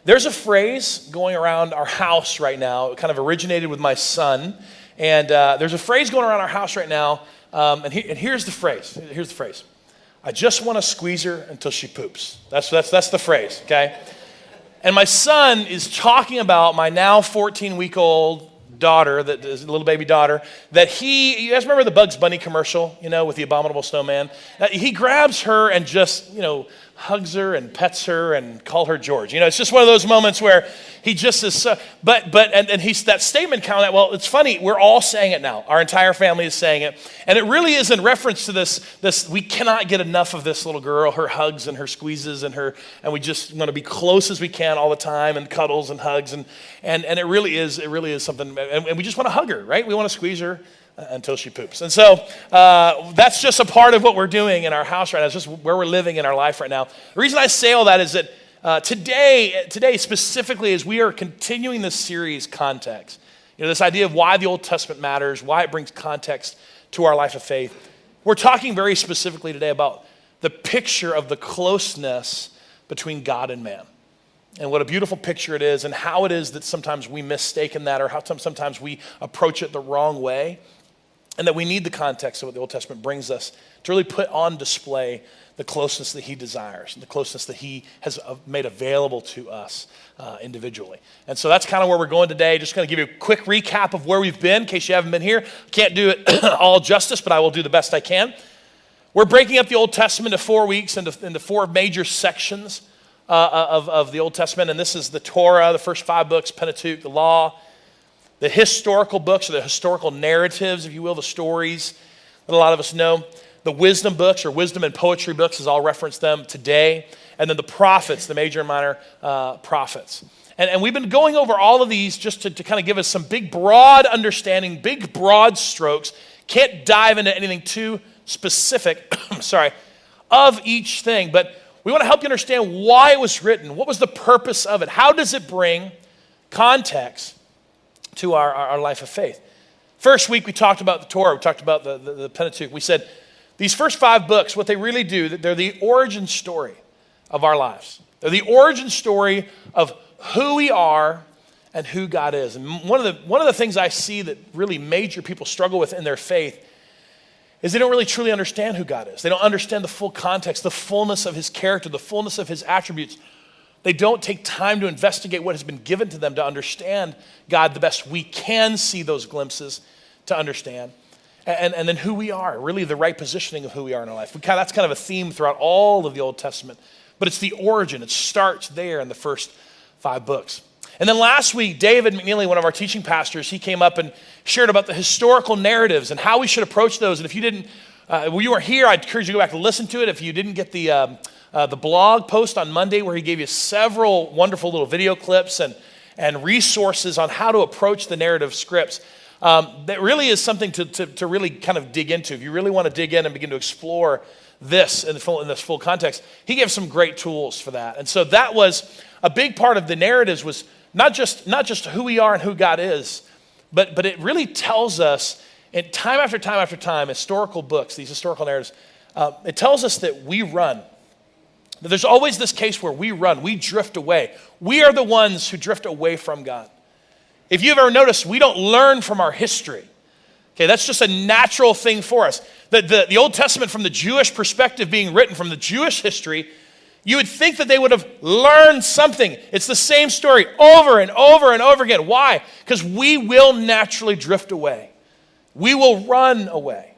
There's a phrase going around our house right now. It kind of originated with my son. And there's a phrase going around our house right now. And here's the phrase. Here's the phrase. I just want to squeeze her until she poops. That's the phrase, okay? And my son is talking about my now 14-week-old daughter, that is a little baby daughter, that you guys remember the Bugs Bunny commercial, with the abominable snowman? He grabs her and just, hugs her and pets her and call her George. It's just one of those moments where he just is so, and he's that statement kind of, well, it's funny, we're all saying it now. Our entire family is saying it. And it really is in reference to this, we cannot get enough of this little girl, her hugs and her squeezes and we just want to be close as we can all the time and cuddles and hugs. And it really is something, and we just want to hug her, right? We want to squeeze her until she poops. And so that's just a part of what we're doing in our house right now. It's just where we're living in our life right now. The reason I say all that is that today specifically, as we are continuing this series, Context, this idea of why the Old Testament matters, why it brings context to our life of faith, we're talking very specifically today about the picture of the closeness between God and man. And what a beautiful picture it is, and how it is that sometimes we mistake in that, or how sometimes we approach it the wrong way. And that we need the context of what the Old Testament brings us to really put on display the closeness that he desires, and the closeness that he has made available to us individually. And so that's kind of where we're going today. Just going to give you a quick recap of where we've been, in case you haven't been here. Can't do it all justice, but I will do the best I can. We're breaking up the Old Testament into 4 weeks, into 4 major sections of the Old Testament. And this is the Torah, the first 5 books, Pentateuch, the Law, the historical books, or the historical narratives, if you will, the stories that a lot of us know. The wisdom books, or wisdom and poetry books, as I'll reference them today. And then the prophets, the major and minor prophets. And we've been going over all of these just to kind of give us some big, broad understanding, big, broad strokes. Can't dive into anything too specific, of each thing. But we want to help you understand why it was written. What was the purpose of it? How does it bring context to our life of faith? First week we talked about the Torah, we talked about the Pentateuch. We said these first 5 books, what they really do, they're the origin story of our lives. They're the origin story of who we are and who God is. And one of the things I see that really major people struggle with in their faith is they don't really truly understand who God is. They don't understand the full context, the fullness of his character, the fullness of his attributes. They don't take time to investigate what has been given to them to understand God the best we can see those glimpses to understand. And then who we are, really the right positioning of who we are in our life. That's kind of a theme throughout all of the Old Testament. But it's the origin. It starts there in the first 5 books. And then last week, David McNeely, one of our teaching pastors, he came up and shared about the historical narratives and how we should approach those. And if you didn't, you weren't here, I'd encourage you to go back and listen to it. If you didn't get the blog post on Monday where he gave you several wonderful little video clips and resources on how to approach the narrative scripts, that really is something to really kind of dig into. If you really want to dig in and begin to explore this in this full context, he gave some great tools for that. And so that was a big part of the narratives, was not just who we are and who God is, but it really tells us, in time after time after time, historical books, these historical narratives, it tells us that we run. That there's always this case where we run, we drift away. We are the ones who drift away from God. If you've ever noticed, we don't learn from our history. Okay, that's just a natural thing for us. The Old Testament, from the Jewish perspective being written, from the Jewish history, you would think that they would have learned something. It's the same story over and over and over again. Why? Because we will naturally drift away. We will run away.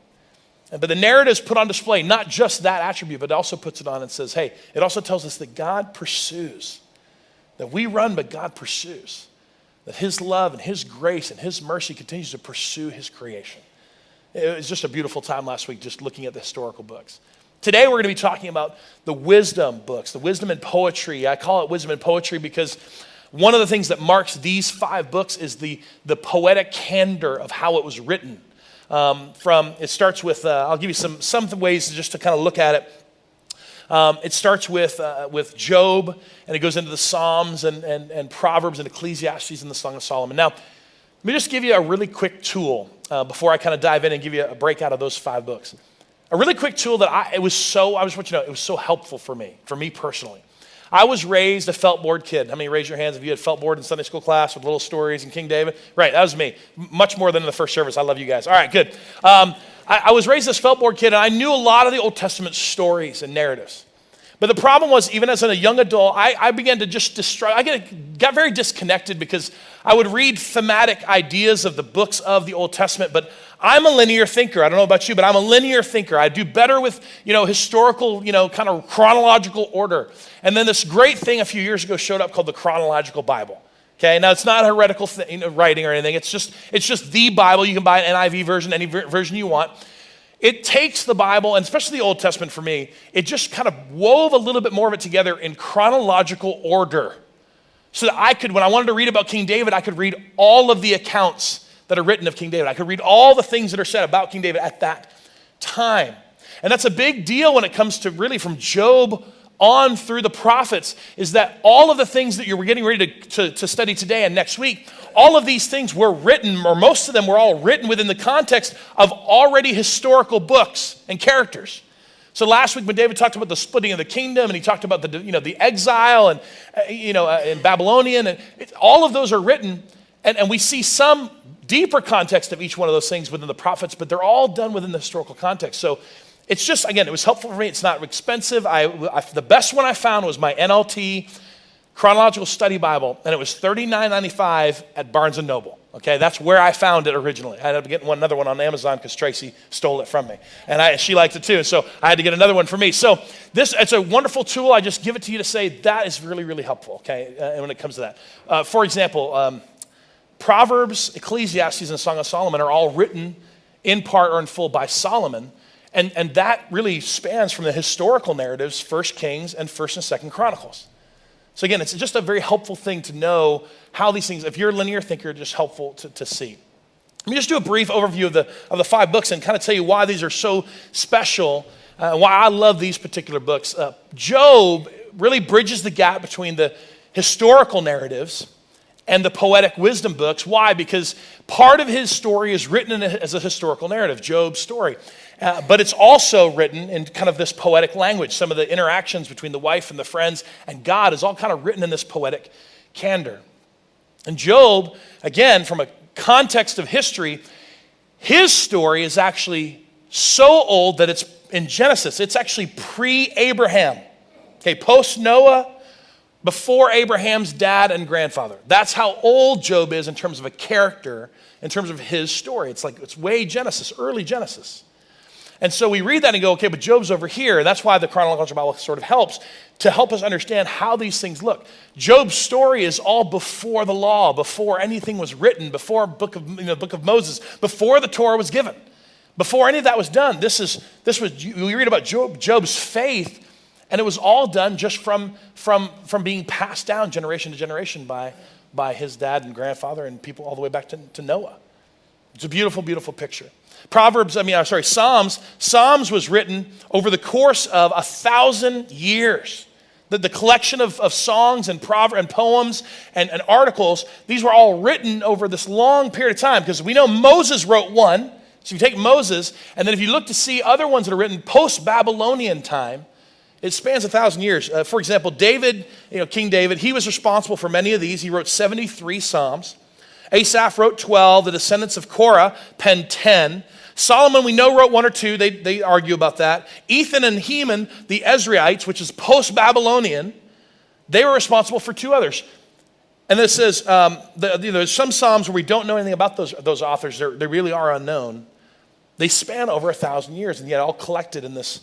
But the narratives put on display not just that attribute, but it also puts it on and says, hey, it also tells us that God pursues. That we run, but God pursues. That his love and his grace and his mercy continues to pursue his creation. It was just a beautiful time last week just looking at the historical books. Today we're going to be talking about the wisdom books, the wisdom and poetry. I call it wisdom and poetry because one of the things that marks these 5 books is the poetic candor of how it was written. It starts with, I'll give you some ways just to kind of look at it. It starts with Job, and it goes into the Psalms and Proverbs and Ecclesiastes and the Song of Solomon. Now, let me just give you a really quick tool before I kind of dive in and give you a breakout of those 5 books. A really quick tool that it was so helpful for me personally. I was raised a felt board kid. How many raise your hands if you had felt board in Sunday school class with little stories and King David? Right, that was me. Much more than in the first service. I love you guys. All right, good. I was raised as a felt board kid, and I knew a lot of the Old Testament stories and narratives. But the problem was, even as a young adult, I began to just got very disconnected because I would read thematic ideas of the books of the Old Testament, but I'm a linear thinker. I don't know about you, but I'm a linear thinker. I do better with, historical, kind of chronological order. And then this great thing a few years ago showed up called the Chronological Bible. Okay, now it's not heretical writing or anything. It's just the Bible. You can buy an NIV version, any version you want. It takes the Bible, and especially the Old Testament for me, it just kind of wove a little bit more of it together in chronological order. So that I could, when I wanted to read about King David, I could read all of the accounts that are written of King David. I could read all the things that are said about King David at that time. And that's a big deal when it comes to really from Job on through the prophets, is that all of the things that you're getting ready to study today and next week, all of these things were written, or most of them were all written within the context of already historical books and characters. So last week when David talked about the splitting of the kingdom, and he talked about the exile and in Babylonian, and all of those are written, and we see some deeper context of each one of those things within the prophets, but they're all done within the historical context. So it's just, again, it was helpful for me. It's not expensive. The best one I found was my NLT Chronological Study Bible, and it was $39.95 at Barnes & Noble. Okay, that's where I found it originally. I ended up getting another one on Amazon because Tracy stole it from me, and she liked it too, so I had to get another one for me. So it's a wonderful tool. I just give it to you to say that is really, really helpful, okay, when it comes to that. For example, Proverbs, Ecclesiastes, and Song of Solomon are all written in part or in full by Solomon. And that really spans from the historical narratives, 1 Kings and 1 and 2 Chronicles. So again, it's just a very helpful thing to know how these things, if you're a linear thinker, just helpful to see. Let me just do a brief overview of the 5 books and kind of tell you why these are so special, why I love these particular books. Job really bridges the gap between the historical narratives and the poetic wisdom books. Why? Because part of his story is written as a historical narrative, Job's story. But it's also written in kind of this poetic language. Some of the interactions between the wife and the friends and God is all kind of written in this poetic candor. And Job, again, from a context of history, his story is actually so old that it's in Genesis. It's actually pre-Abraham. Okay, post-Noah, before Abraham's dad and grandfather. That's how old Job is in terms of a character, in terms of his story. It's way Genesis, early Genesis. And so we read that and go, okay, but Job's over here. And that's why the Chronological Bible sort of helps to help us understand how these things look. Job's story is all before the law, before anything was written, before book of Moses, before the Torah was given, before any of that was done. We read about Job's faith, and it was all done just from being passed down generation to generation by his dad and grandfather and people all the way back to Noah. It's a beautiful, beautiful picture. Psalms was written over the course of 1,000 years. The collection of songs and poems and articles, these were all written over this long period of time, because we know Moses wrote one. So you take Moses, and then if you look to see other ones that are written post-Babylonian time, it spans 1,000 years. For example, David, King David, he was responsible for many of these. He wrote 73 Psalms. Asaph wrote 12. The descendants of Korah penned 10. Solomon, we know, wrote 1 or 2. They argue about that. Ethan and Heman, the Ezraites, which is post-Babylonian, they were responsible for 2 others. And this says, there's some Psalms where we don't know anything about those authors. They really are unknown. They span over 1,000 years, and yet all collected in this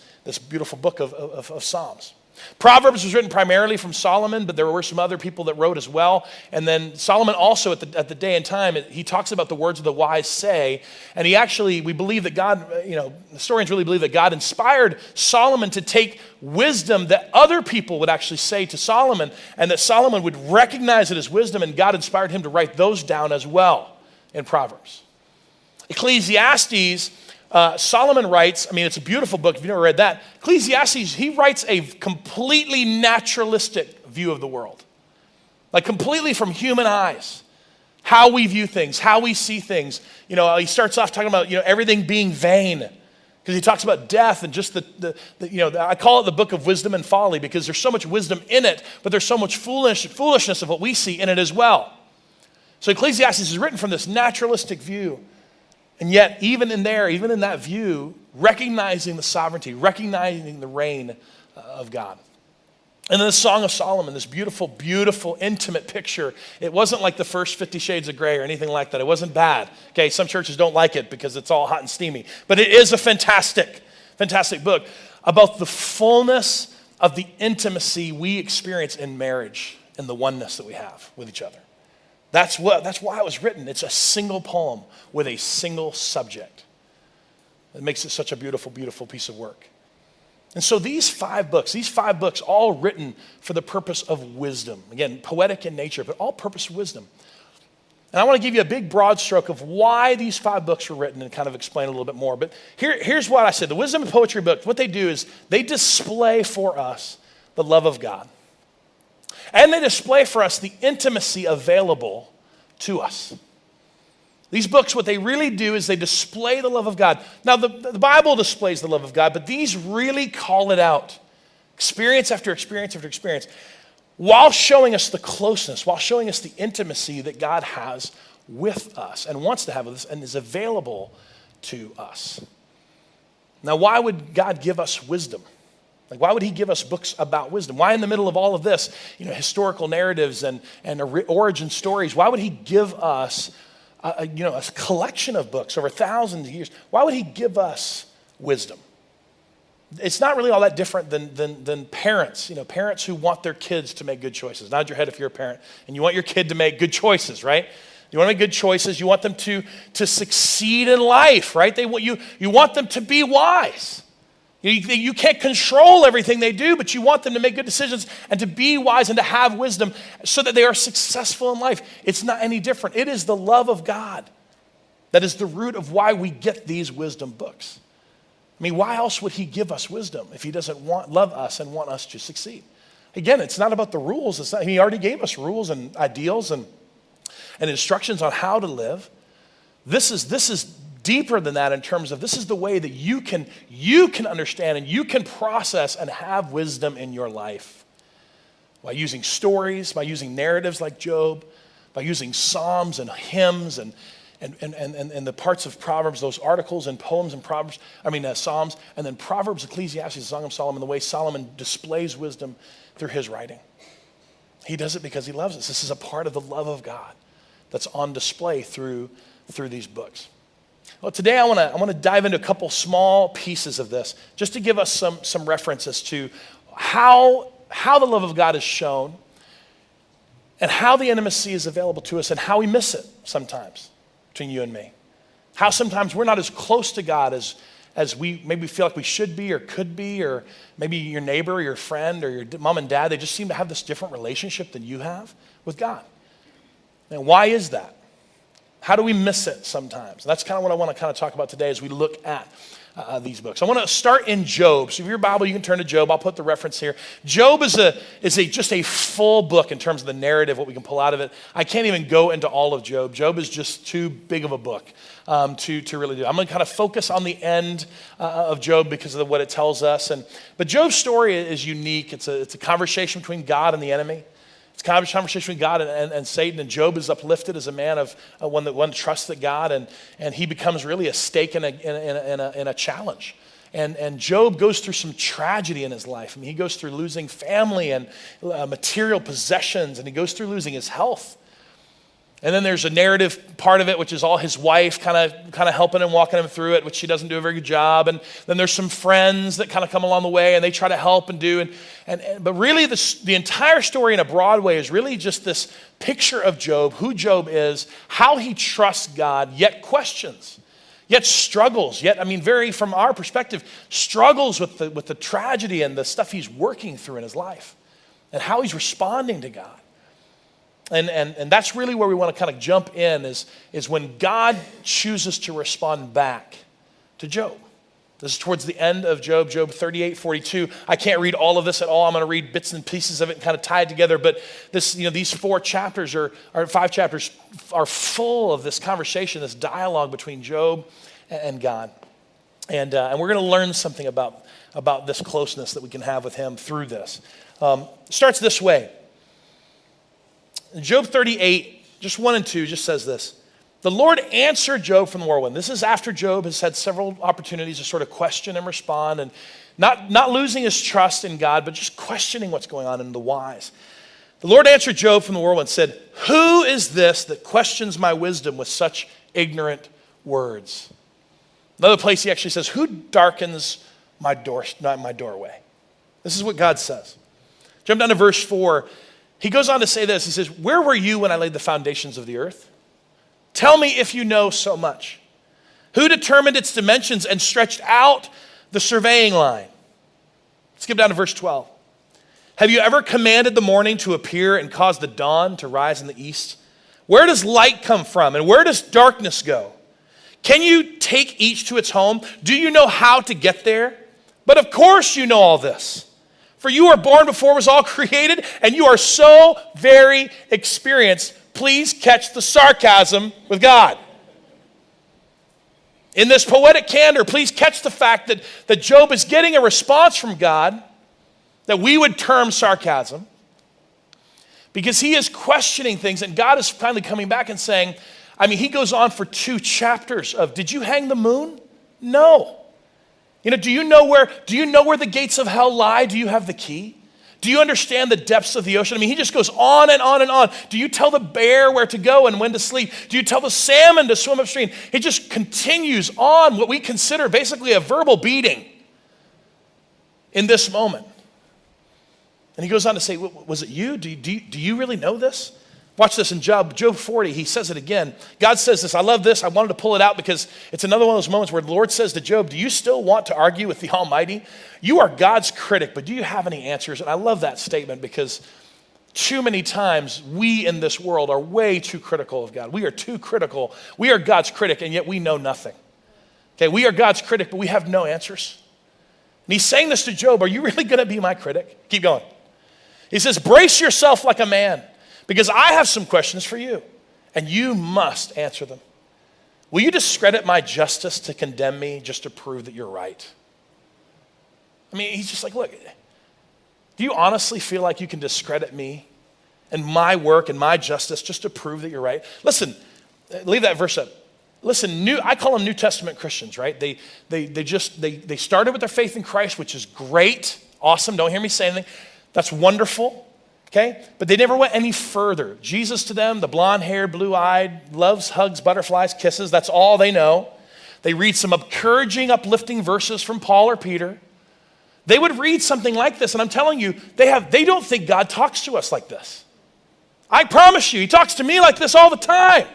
beautiful book of Psalms. Proverbs was written primarily from Solomon, but there were some other people that wrote as well. And then Solomon also, at the day and time, he talks about the words of the wise say. And we believe that God, historians really believe that God inspired Solomon to take wisdom that other people would actually say to Solomon, and that Solomon would recognize it as wisdom, and God inspired him to write those down as well in Proverbs. Ecclesiastes, Solomon writes, it's a beautiful book if you've never read that. Ecclesiastes, he writes a completely naturalistic view of the world. Like completely from human eyes. How we view things, how we see things. He starts off talking about, everything being vain. Because he talks about death and just I call it the book of wisdom and folly because there's so much wisdom in it, but there's so much foolishness of what we see in it as well. So Ecclesiastes is written from this naturalistic view. And yet, even in that view, recognizing the sovereignty, recognizing the reign of God. And then the Song of Solomon, this beautiful, beautiful, intimate picture. It wasn't like the first 50 Shades of Grey or anything like that. It wasn't bad. Okay, some churches don't like it because it's all hot and steamy. But it is a fantastic, fantastic book about the fullness of the intimacy we experience in marriage and the oneness that we have with each other. That's why it was written. It's a single poem with a single subject. It makes it such a beautiful, beautiful piece of work. And so these five books all written for the purpose of wisdom. Again, poetic in nature, but all purpose of wisdom. And I want to give you a big broad stroke of why these 5 books were written and kind of explain a little bit more. But here's what I said. The Wisdom and Poetry books, what they do is they display for us the love of God. And they display for us the intimacy available to us. These books, what they really do is they display the love of God. Now, the Bible displays the love of God, but these really call it out. Experience after experience after experience. While showing us the closeness, while showing us the intimacy that God has with us and wants to have with us and is available to us. Now, why would God give us wisdom? Like, why would he give us books about wisdom? Why in the middle of all of this, historical narratives and origin stories, why would he give us a collection of books over thousands of years? Why would he give us wisdom? It's not really all that different than parents, parents who want their kids to make good choices. Nod your head if you're a parent and you want your kid to make good choices, right? You want to make good choices. You want them to succeed in life, right? You want them to be wise. You can't control everything they do, but you want them to make good decisions and to be wise and to have wisdom so that they are successful in life. It's not any different. It is the love of God that is the root of why we get these wisdom books. I mean, why else would he give us wisdom if he doesn't love us and want us to succeed? Again, it's not about the rules. He already gave us rules and ideals and instructions on how to live. This is deeper than that in terms of this is the way that you can understand and you can process and have wisdom in your life. By using stories, by using narratives like Job, by using psalms and hymns and the parts of Proverbs, those articles and poems and Psalms, and then Proverbs, Ecclesiastes, Song of Solomon, the way Solomon displays wisdom through his writing. He does it because he loves us. This is a part of the love of God that's on display through these books. Well, today I want to dive into a couple small pieces of this, just to give us some references to how the love of God is shown and how the intimacy is available to us and how we miss it sometimes between you and me. How sometimes we're not as close to God as we maybe feel like we should be or could be, or maybe your neighbor or your friend or your mom and dad, they just seem to have this different relationship than you have with God. And why is that? How do we miss it sometimes? And that's kind of what I want to talk about today as we look at these books. I want to start in Job. So if your Bible, you can turn to Job. I'll put the reference here. Job is just a full book in terms of the narrative, what we can pull out of it. I can't even go into all of Job. Job is just too big of a book to really do. I'm going to kind of focus on the end of Job because of what it tells us. But Job's story is unique. It's a conversation between God and the enemy. It's a conversation between God and Satan, and Job is uplifted as a man of one that trusts that God, and he becomes really a stake in a challenge. And Job goes through some tragedy in his life. I mean, he goes through losing family and material possessions, and he goes through losing his health. And then there's a narrative part of it, which is all his wife kind of helping him, walking him through it, which she doesn't do a very good job. And then there's some friends that kind of come along the way, and they try to help and do. But really, the entire story in a broad way is really just this picture of Job, who Job is, how he trusts God, yet questions, yet struggles, very from our perspective, struggles with the tragedy and the stuff he's working through in his life, and how he's responding to God. And that's really where we want to kind of jump in is when God chooses to respond back to Job. This is towards the end of Job 38, 42. I can't read all of this at all. I'm going to read bits and pieces of it and kind of tie it together. But these 4 chapters or 5 chapters are full of this conversation, this dialogue between Job and God. And we're going to learn something about this closeness that we can have with him through this. It starts this way. Job 38, just 1 and 2, just says this. The Lord answered Job from the whirlwind. This is after Job has had several opportunities to sort of question and respond, and not losing his trust in God, but just questioning what's going on in the whys. The Lord answered Job from the whirlwind, said, who is this that questions my wisdom with such ignorant words? Another place he actually says, who darkens my doorway? This is what God says. Jump down to verse 4. He goes on to say this. He says, where were you when I laid the foundations of the earth? Tell me if you know so much. Who determined its dimensions and stretched out the surveying line? Skip down to verse 12. Have you ever commanded the morning to appear and caused the dawn to rise in the east? Where does light come from and where does darkness go? Can you take each to its home? Do you know how to get there? But of course you know all this. For you were born before it was all created, and you are so very experienced. Please catch the sarcasm with God. In this poetic candor, please catch the fact that Job is getting a response from God that we would term sarcasm, because he is questioning things, and God is finally coming back and saying, he goes on for 2 chapters of, did you hang the moon? No. Do you know where the gates of hell lie? Do you have the key? Do you understand the depths of the ocean? He just goes on and on and on. Do you tell the bear where to go and when to sleep? Do you tell the salmon to swim upstream? He just continues on what we consider basically a verbal beating in this moment. And he goes on to say, was it you? Do you really know this? Watch this in Job 40, he says it again. God says this, I love this, I wanted to pull it out because it's another one of those moments where the Lord says to Job, do you still want to argue with the Almighty? You are God's critic, but do you have any answers? And I love that statement because too many times we in this world are way too critical of God. We are too critical. We are God's critic, and yet we know nothing. Okay, we are God's critic, but we have no answers. And he's saying this to Job, are you really going to be my critic? Keep going. He says, brace yourself like a man, because I have some questions for you, and you must answer them. Will you discredit my justice to condemn me just to prove that you're right? He's just like, look, do you honestly feel like you can discredit me and my work and my justice just to prove that you're right? Listen, leave that verse up. Listen, I call them New Testament Christians, right? They started with their faith in Christ, which is great, awesome. Don't hear me say anything. That's wonderful. Okay? But they never went any further. Jesus to them, the blonde-haired, blue-eyed, loves, hugs, butterflies, kisses. That's all they know. They read some encouraging, uplifting verses from Paul or Peter. They would read something like this, and I'm telling you, they don't think God talks to us like this. I promise you, he talks to me like this all the time.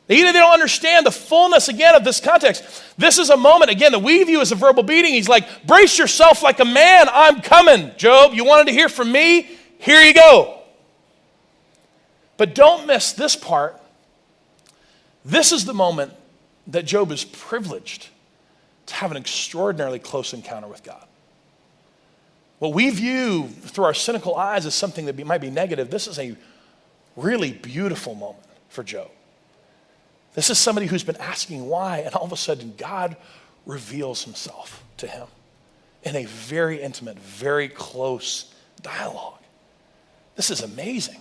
Either they don't understand the fullness, again, of this context. This is a moment, again, that we view as a verbal beating. He's like, brace yourself like a man. I'm coming, Job. You wanted to hear from me? Here you go. But don't miss this part. This is the moment that Job is privileged to have an extraordinarily close encounter with God. What we view through our cynical eyes as something that might be negative, this is a really beautiful moment for Job. This is somebody who's been asking why, and all of a sudden God reveals himself to him in a very intimate, very close dialogue. This is amazing.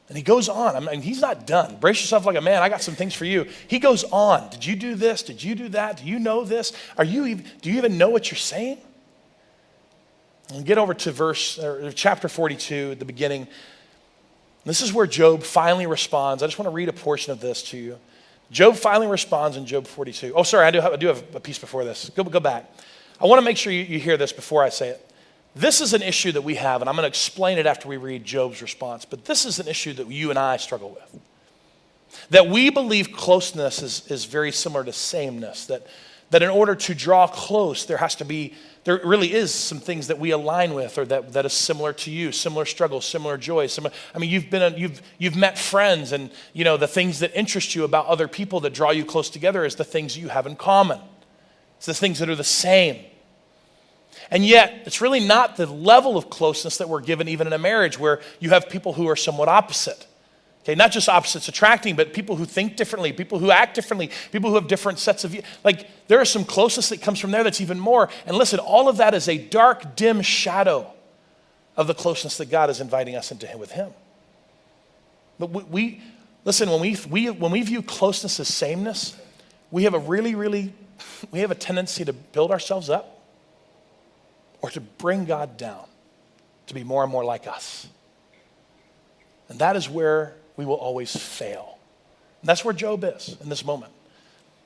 And he goes on. He's not done. Brace yourself like a man. I got some things for you. He goes on. Did you do this? Did you do that? Do you know this? Do you even know what you're saying? And get over to chapter 42 at the beginning. This is where Job finally responds. I just want to read a portion of this to you. Job finally responds in Job 42. Oh, sorry, I do have a piece before this. Go back. I want to make sure you hear this before I say it. This is an issue that we have, and I'm going to explain it after we read Job's response, but this is an issue that you and I struggle with. That we believe closeness is very similar to sameness, that in order to draw close, there really is some things that we align with, or that is similar to you, similar struggles, similar joys. You've met friends, and the things that interest you about other people that draw you close together is the things you have in common. It's the things that are the same. And yet, it's really not the level of closeness that we're given even in a marriage where you have people who are somewhat opposite. Okay, not just opposites attracting, but people who think differently, people who act differently, people who have different sets of views. Like, there is some closeness that comes from there that's even more. And listen, all of that is a dark, dim shadow of the closeness that God is inviting us into with him. But listen, when we view closeness as sameness, we have a tendency to build ourselves up or to bring God down, to be more and more like us. And that is where we will always fail. And that's where Job is in this moment.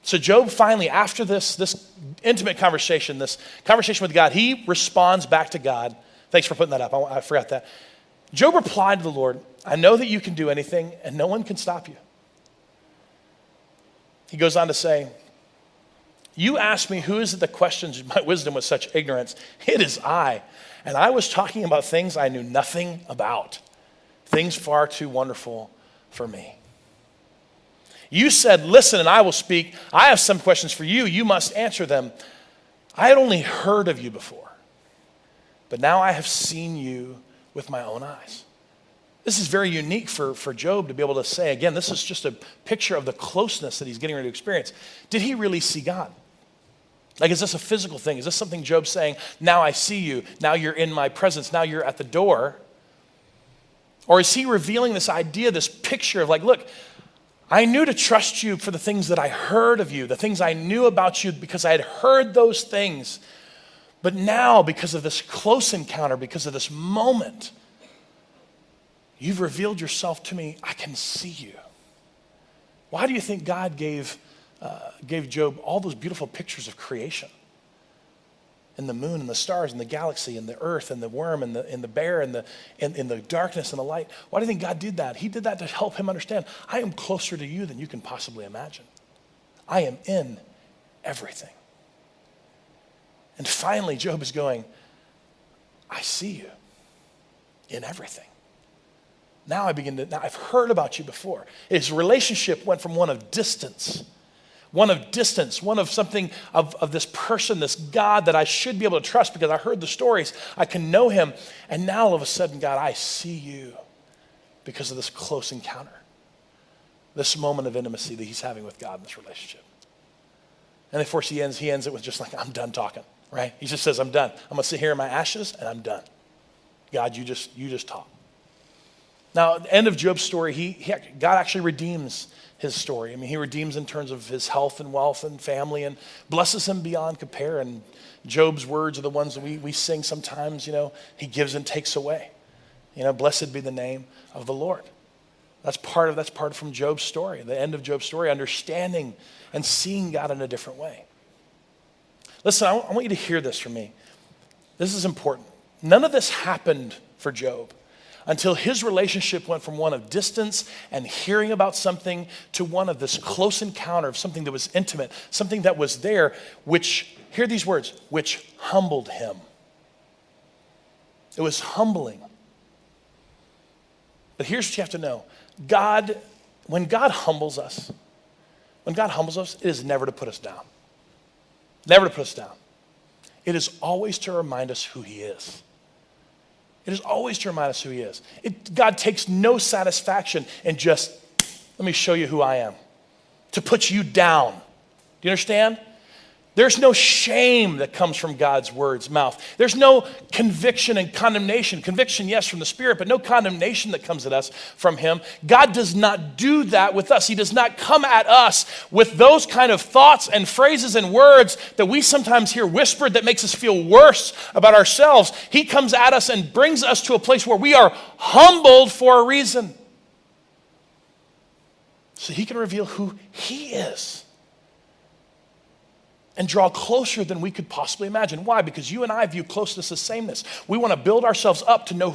So Job finally, after this intimate conversation, this conversation with God, he responds back to God. Thanks for putting that up. I forgot that. Job replied to the Lord, I know that you can do anything and no one can stop you. He goes on to say, you asked me, who is it that questions my wisdom with such ignorance? It is I. And I was talking about things I knew nothing about, things far too wonderful for me. You said, listen, and I will speak. I have some questions for you. You must answer them. I had only heard of you before, but now I have seen you with my own eyes. This is very unique for Job to be able to say, again, this is just a picture of the closeness that he's getting ready to experience. Did he really see God? Like, is this a physical thing? Is this something Job's saying, now I see you, now you're in my presence, now you're at the door? Or is he revealing this idea, this picture of like, look, I knew to trust you for the things that I heard of you, the things I knew about you because I had heard those things. But now, because of this close encounter, because of this moment, you've revealed yourself to me. I can see you. Why do you think God gave Job all those beautiful pictures of creation? And the moon and the stars and the galaxy and the earth and the worm and the bear and the darkness and the light. Why do you think God did that? He did that to help him understand, I am closer to you than you can possibly imagine. I am in everything. And finally, Job is going, I see you in everything. Now I've heard about you before. His relationship went from one of distance, one of something of this person, this God that I should be able to trust because I heard the stories, I can know him. And now all of a sudden, God, I see you because of this close encounter, this moment of intimacy that he's having with God in this relationship. And of course he ends it with just like, I'm done talking, right? He just says, I'm done. I'm gonna sit here in my ashes and I'm done. God, you just talk. Now, at the end of Job's story, God actually redeems his story. I mean, he redeems in terms of his health and wealth and family and blesses him beyond compare. And Job's words are the ones that we sing sometimes, he gives and takes away. Blessed be the name of the Lord. That's part from Job's story, the end of Job's story, understanding and seeing God in a different way. Listen, I want you to hear this from me. This is important. None of this happened for Job until his relationship went from one of distance and hearing about something to one of this close encounter of something that was intimate, something that was there, which, hear these words, which humbled him. It was humbling. But here's what you have to know. When God humbles us, it is never to put us down. Never to put us down. It is always to remind us who he is. It is always to remind us who he is. God takes no satisfaction in just, let me show you who I am, to put you down. Do you understand? There's no shame that comes from God's mouth. There's no conviction and condemnation. Conviction, yes, from the Spirit, but no condemnation that comes at us from him. God does not do that with us. He does not come at us with those kind of thoughts and phrases and words that we sometimes hear whispered that makes us feel worse about ourselves. He comes at us and brings us to a place where we are humbled for a reason. So he can reveal who he is and draw closer than we could possibly imagine. Why? Because you and I view closeness as sameness. We want to build ourselves up to know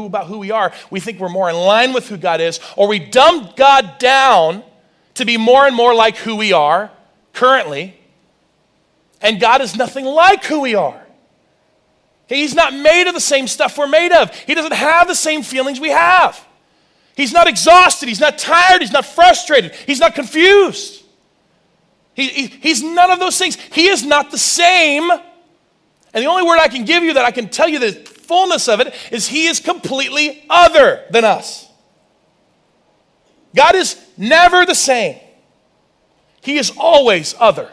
about who we are. We think we're more in line with who God is, or we dumb God down to be more and more like who we are currently. And God is nothing like who we are. He's not made of the same stuff we're made of. He doesn't have the same feelings we have. He's not exhausted. He's not tired. He's not frustrated. He's not confused. He's none of those things. He is not the same. And the only word I can give you that I can tell you the fullness of it is he is completely other than us. God is never the same. He is always other.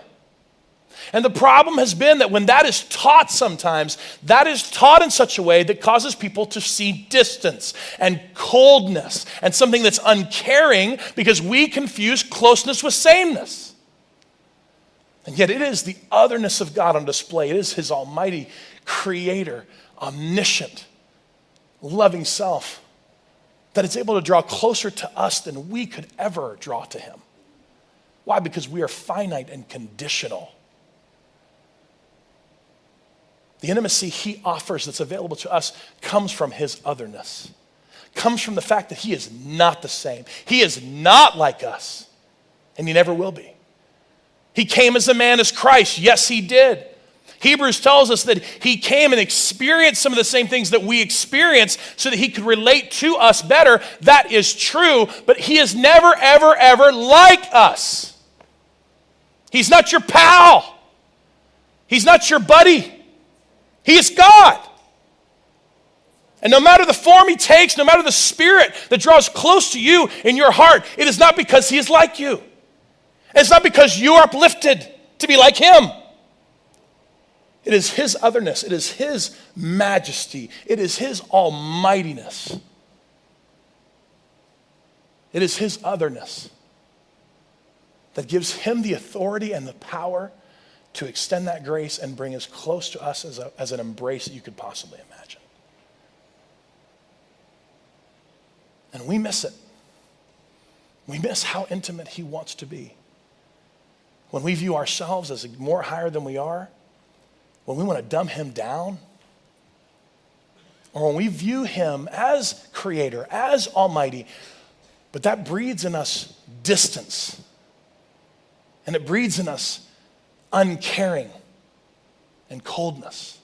And the problem has been that when that is taught sometimes, that is taught in such a way that causes people to see distance and coldness and something that's uncaring because we confuse closeness with sameness. And yet it is the otherness of God on display. It is his almighty creator, omniscient, loving self that is able to draw closer to us than we could ever draw to him. Why? Because we are finite and conditional. The intimacy he offers that's available to us comes from his otherness, comes from the fact that he is not the same. He is not like us, and he never will be. He came as a man as Christ. Yes, he did. Hebrews tells us that he came and experienced some of the same things that we experience so that he could relate to us better. That is true, but he is never, ever, ever like us. He's not your pal. He's not your buddy. He is God. And no matter the form he takes, no matter the spirit that draws close to you in your heart, it is not because he is like you. And it's not because you are uplifted to be like him. It is his otherness. It is his majesty. It is his almightiness. It is his otherness that gives him the authority and the power to extend that grace and bring as close to us as an embrace that you could possibly imagine. And we miss it. We miss how intimate he wants to be. When we view ourselves as more higher than we are, when we want to dumb him down, or when we view him as creator, as almighty, but that breeds in us distance. And it breeds in us uncaring and coldness.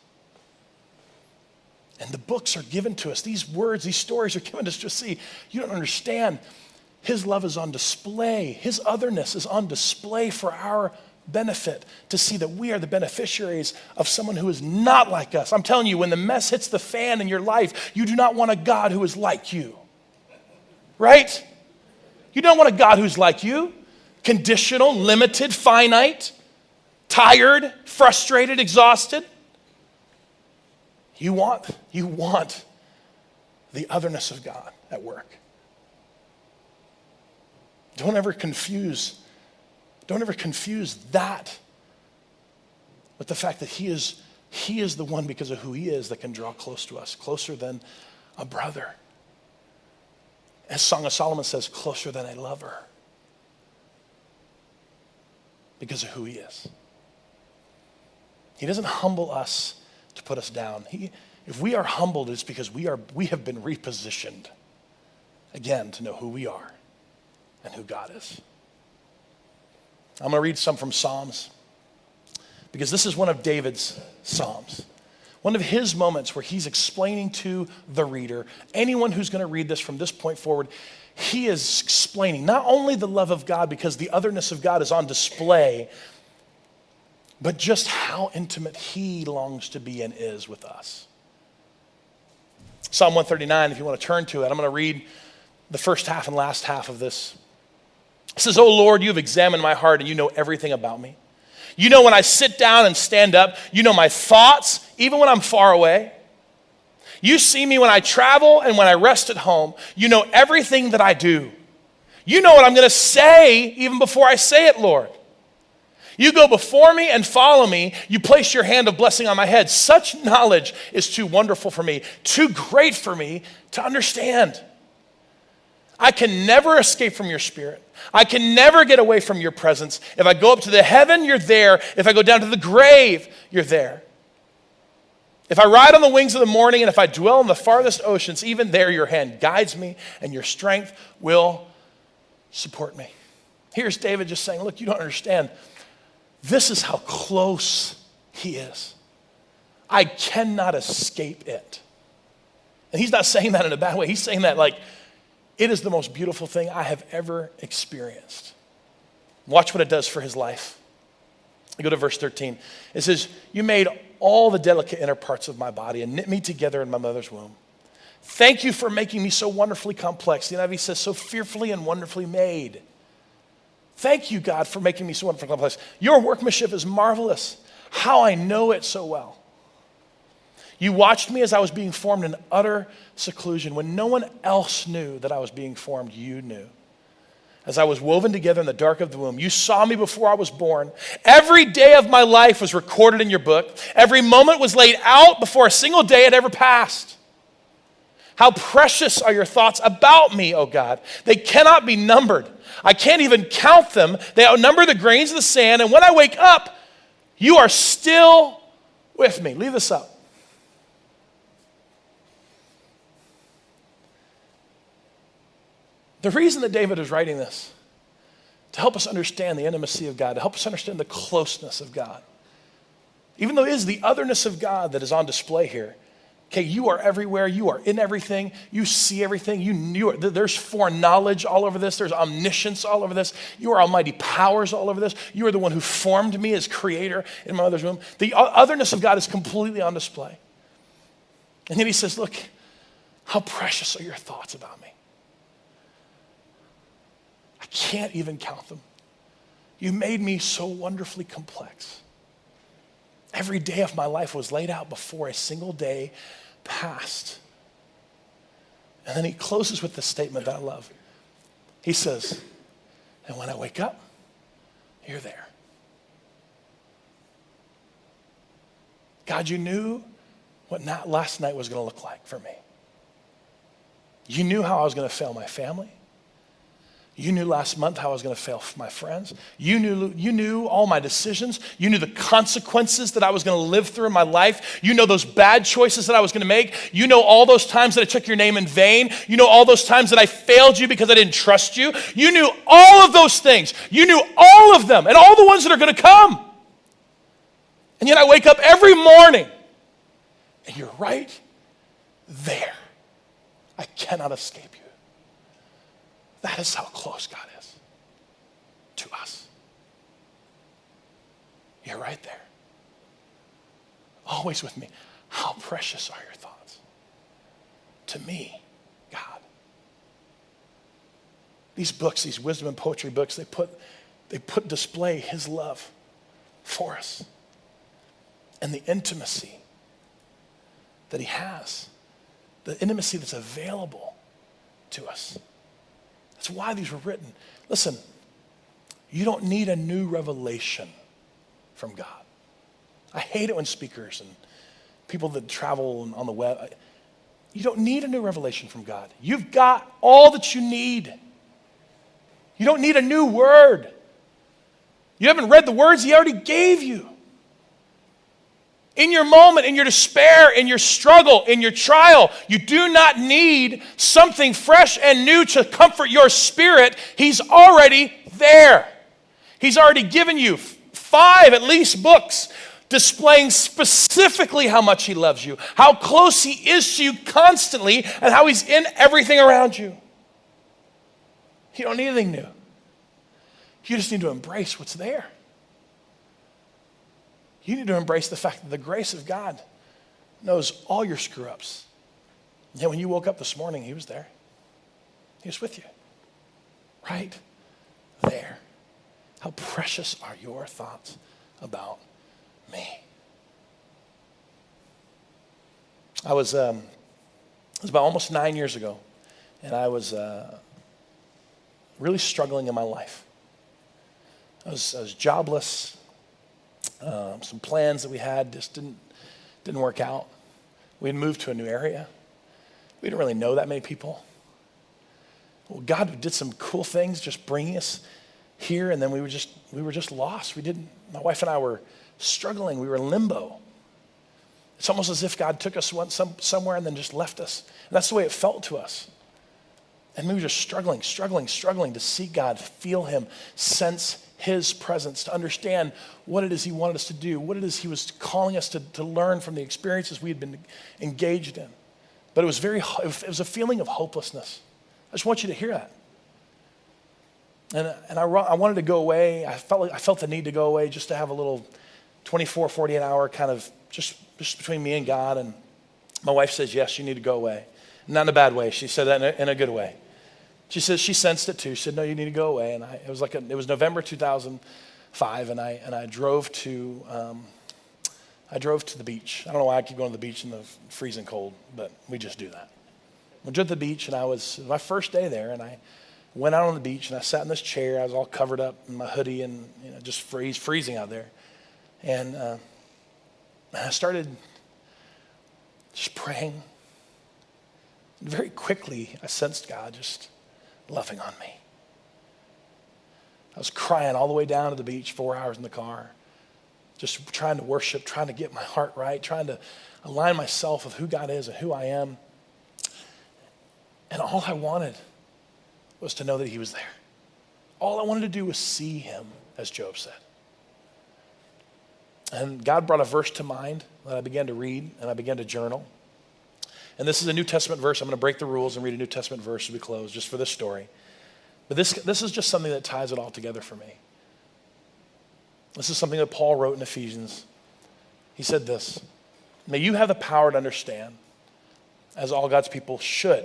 And the books are given to us. These words, these stories are given to us to see. You don't understand. His love is on display. His otherness is on display for our benefit, to see that we are the beneficiaries of someone who is not like us. I'm telling you, when the mess hits the fan in your life, you do not want a God who is like you. Right? You don't want a God who's like you. Conditional, limited, finite, tired, frustrated, exhausted. You want the otherness of God at work. Don't ever confuse that with the fact that he is the one, because of who he is, that can draw close to us, closer than a brother. As Song of Solomon says, closer than a lover, because of who he is. He doesn't humble us to put us down. If we are humbled, it's because we have been repositioned again to know who we are and who God is. I'm going to read some from Psalms, because this is one of David's Psalms. One of his moments where he's explaining to the reader, anyone who's going to read this from this point forward, he is explaining not only the love of God, because the otherness of God is on display, but just how intimate he longs to be and is with us. Psalm 139, if you want to turn to it, I'm going to read the first half and last half of this. It says, "O Lord, you have examined my heart and you know everything about me. You know when I sit down and stand up. You know my thoughts, even when I'm far away. You see me when I travel and when I rest at home. You know everything that I do. You know what I'm going to say even before I say it, Lord. You go before me and follow me. You place your hand of blessing on my head. Such knowledge is too wonderful for me, too great for me to understand. I can never escape from your spirit. I can never get away from your presence. If I go up to the heaven, you're there. If I go down to the grave, you're there. If I ride on the wings of the morning, and if I dwell in the farthest oceans, even there your hand guides me and your strength will support me." Here's David just saying, look, you don't understand. This is how close he is. I cannot escape it. And he's not saying that in a bad way. He's saying that like, it is the most beautiful thing I have ever experienced. Watch what it does for his life. I go to verse 13. It says, "You made all the delicate inner parts of my body and knit me together in my mother's womb. Thank you for making me so wonderfully complex. The NIV says so fearfully and wonderfully made. Thank you, God, for making me so wonderfully complex. Your workmanship is marvelous. How I know it so well. You watched me as I was being formed in utter seclusion. When no one else knew that I was being formed, you knew. As I was woven together in the dark of the womb, you saw me before I was born. Every day of my life was recorded in your book. Every moment was laid out before a single day had ever passed. How precious are your thoughts about me, O God. They cannot be numbered. I can't even count them. They outnumber the grains of the sand. And when I wake up, you are still with me. Leave this up. The reason that David is writing this, to help us understand the intimacy of God, to help us understand the closeness of God. Even though it is the otherness of God that is on display here. Okay, you are everywhere. You are in everything. You see everything. There's foreknowledge all over this. There's omniscience all over this. You are almighty powers all over this. You are the one who formed me as creator in my mother's womb. The otherness of God is completely on display. And then he says, look, how precious are your thoughts about me. I can't even count them. You made me so wonderfully complex. Every day of my life was laid out before a single day passed. And then he closes with the statement that I love. He says, and when I wake up, you're there. God, you knew what last night was going to look like for me. You knew how I was going to fail my family. You knew last month how I was going to fail my friends. You knew all my decisions. You knew the consequences that I was going to live through in my life. You know those bad choices that I was going to make. You know all those times that I took your name in vain. You know all those times that I failed you because I didn't trust you. You knew all of those things. You knew all of them and all the ones that are going to come. And yet I wake up every morning and you're right there. I cannot escape you. That is how close God is to us. You're right there. Always with me. How precious are your thoughts to me, God. These books, these wisdom and poetry books, they put display his love for us and the intimacy that he has, the intimacy that's available to us. That's why these were written. Listen, you don't need a new revelation from God. I hate it when speakers and people that travel on the web, you don't need a new revelation from God. You've got all that you need. You don't need a new word. You haven't read the words he already gave you. In your moment, in your despair, in your struggle, in your trial, you do not need something fresh and new to comfort your spirit. He's already there. He's already given you 5 at least books displaying specifically how much he loves you, how close he is to you constantly, and how he's in everything around you. You don't need anything new. You just need to embrace what's there. You need to embrace the fact that the grace of God knows all your screw-ups. And yet when you woke up this morning, he was there. He was with you. Right there. How precious are your thoughts about me? It was about almost 9 years ago, and I was really struggling in my life. I was jobless. Some plans that we had just didn't work out. We had moved to a new area. We didn't really know that many people. Well, God did some cool things just bringing us here, and then we were just lost. My wife and I were struggling. We were in limbo. It's almost as if God took us somewhere and then just left us. And that's the way it felt to us. And we were just struggling to see God, feel him, sense his presence, to understand what it is he wanted us to do, what it is he was calling us to learn from the experiences we had been engaged in. But it was a feeling of hopelessness. I just want you to hear that. And I wanted to go away. I felt the need to go away just to have a little 24, 48 hour kind of just between me and God. And my wife says, yes, you need to go away. Not in a bad way. She said that in a good way. She says she sensed it too. She said, no, you need to go away. And it was November 2005, and I drove to the beach. I don't know why I keep going to the beach in the freezing cold, but we just do that. We drove to the beach, and it was my first day there, and I went out on the beach, and I sat in this chair. I was all covered up in my hoodie and just freezing out there. And I started just praying. Very quickly, I sensed God just loving on me. I was crying all the way down to the beach, 4 hours in the car, just trying to worship, trying to get my heart right, trying to align myself with who God is and who I am. And all I wanted was to know that he was there. All I wanted to do was see him, as Job said. And God brought a verse to mind that I began to read, and I began to journal. And this is a New Testament verse. I'm going to break the rules and read a New Testament verse as we close, just for this story. But this is just something that ties it all together for me. This is something that Paul wrote in Ephesians. He said this, may you have the power to understand, as all God's people should,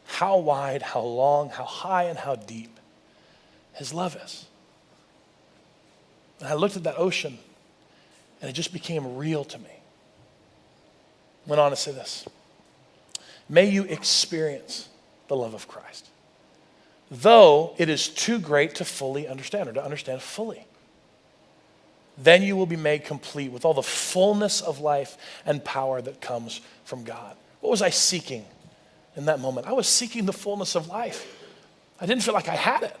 how wide, how long, how high, and how deep his love is. And I looked at that ocean, and it just became real to me. Went on to say this, may you experience the love of Christ, though it is too great to fully understand, or to understand fully. Then you will be made complete with all the fullness of life and power that comes from God. What was I seeking in that moment? I was seeking the fullness of life. I didn't feel like I had it.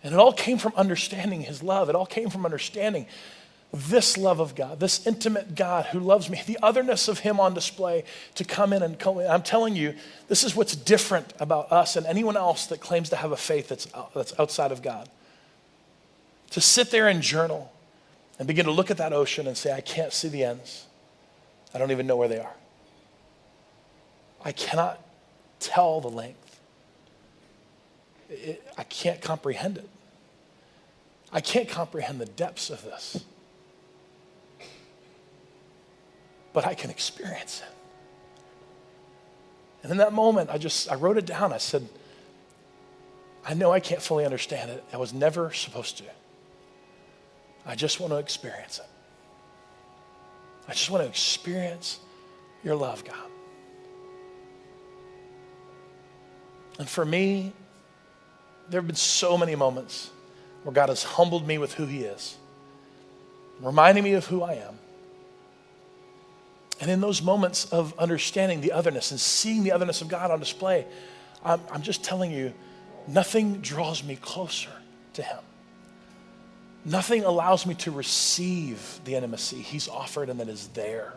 And it all came from understanding his love. It all came from understanding this love of God, this intimate God who loves me, the otherness of him on display to come in and come in. I'm telling you, this is what's different about us and anyone else that claims to have a faith that's outside of God. To sit there and journal and begin to look at that ocean and say, I can't see the ends. I don't even know where they are. I cannot tell the length. I can't comprehend it. I can't comprehend the depths of this. But I can experience it. And in that moment, I wrote it down. I said, I know I can't fully understand it. I was never supposed to. I just want to experience it. I just want to experience your love, God. And for me, there have been so many moments where God has humbled me with who he is, reminding me of who I am. And in those moments of understanding the otherness and seeing the otherness of God on display, I'm just telling you, nothing draws me closer to him. Nothing allows me to receive the intimacy he's offered and that is there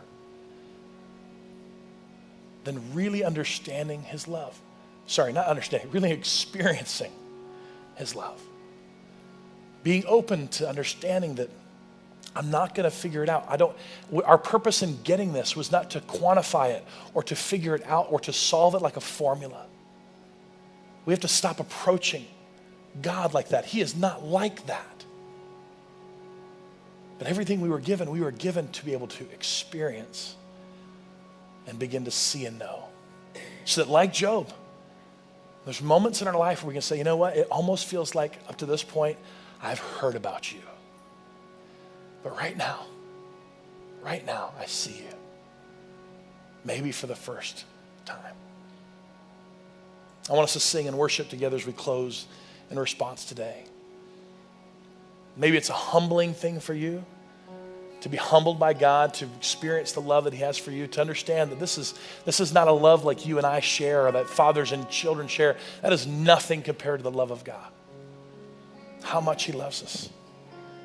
than really understanding his love. Sorry, not understanding, really experiencing his love. Being open to understanding that I'm not going to figure it out. Our purpose in getting this was not to quantify it or to figure it out or to solve it like a formula. We have to stop approaching God like that. He is not like that. But everything we were given to be able to experience and begin to see and know. So that like Job, there's moments in our life where we can say, you know what? It almost feels like up to this point, I've heard about you. But right now, I see you. Maybe for the first time. I want us to sing and worship together as we close in response today. Maybe it's a humbling thing for you to be humbled by God, to experience the love that he has for you, to understand that this is not a love like you and I share or that fathers and children share. That is nothing compared to the love of God. How much he loves us.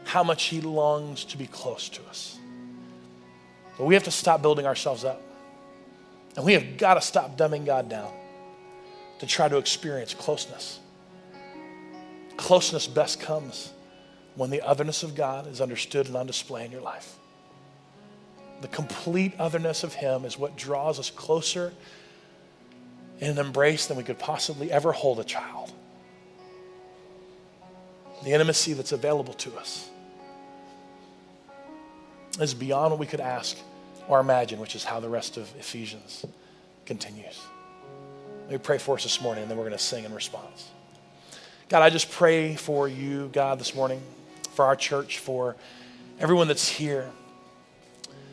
How much he longs to be close to us. But we have to stop building ourselves up. And we have got to stop dumbing God down to try to experience closeness. Closeness best comes when the otherness of God is understood and on display in your life. The complete otherness of him is what draws us closer in an embrace than we could possibly ever hold a child. The intimacy that's available to us is beyond what we could ask or imagine, which is how the rest of Ephesians continues. Let me pray for us this morning, and then we're going to sing in response. God, I just pray for you, God, this morning, for our church, for everyone that's here,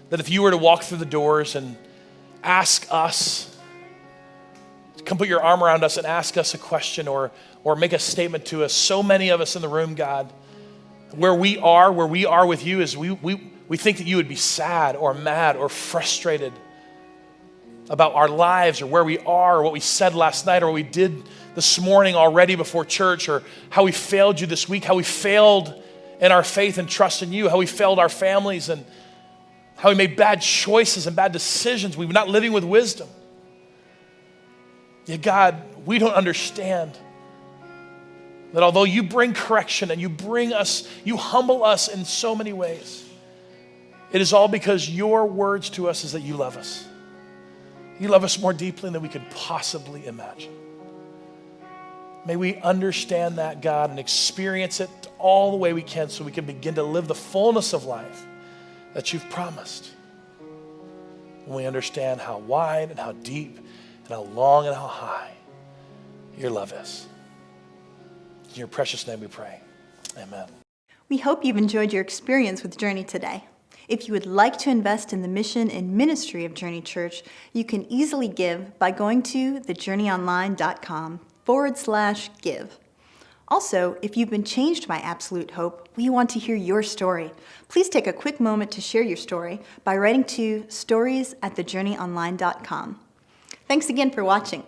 that if you were to walk through the doors and ask us, come put your arm around us and ask us a question or make a statement to us, so many of us in the room, God, where we are with you is we think that you would be sad or mad or frustrated about our lives or where we are or what we said last night or what we did this morning already before church or how we failed you this week, how we failed in our faith and trust in you, how we failed our families and how we made bad choices and bad decisions. We were not living with wisdom. Yet God, we don't understand that although you bring correction and you humble us in so many ways, it is all because your words to us is that you love us. You love us more deeply than we could possibly imagine. May we understand that, God, and experience it all the way we can so we can begin to live the fullness of life that you've promised. When we understand how wide and how deep and how long and how high your love is. In your precious name we pray. Amen. We hope you've enjoyed your experience with Journey today. If you would like to invest in the mission and ministry of Journey Church, you can easily give by going to thejourneyonline.com/give. Also, if you've been changed by Absolute Hope, we want to hear your story. Please take a quick moment to share your story by writing to stories@thejourneyonline.com. Thanks again for watching.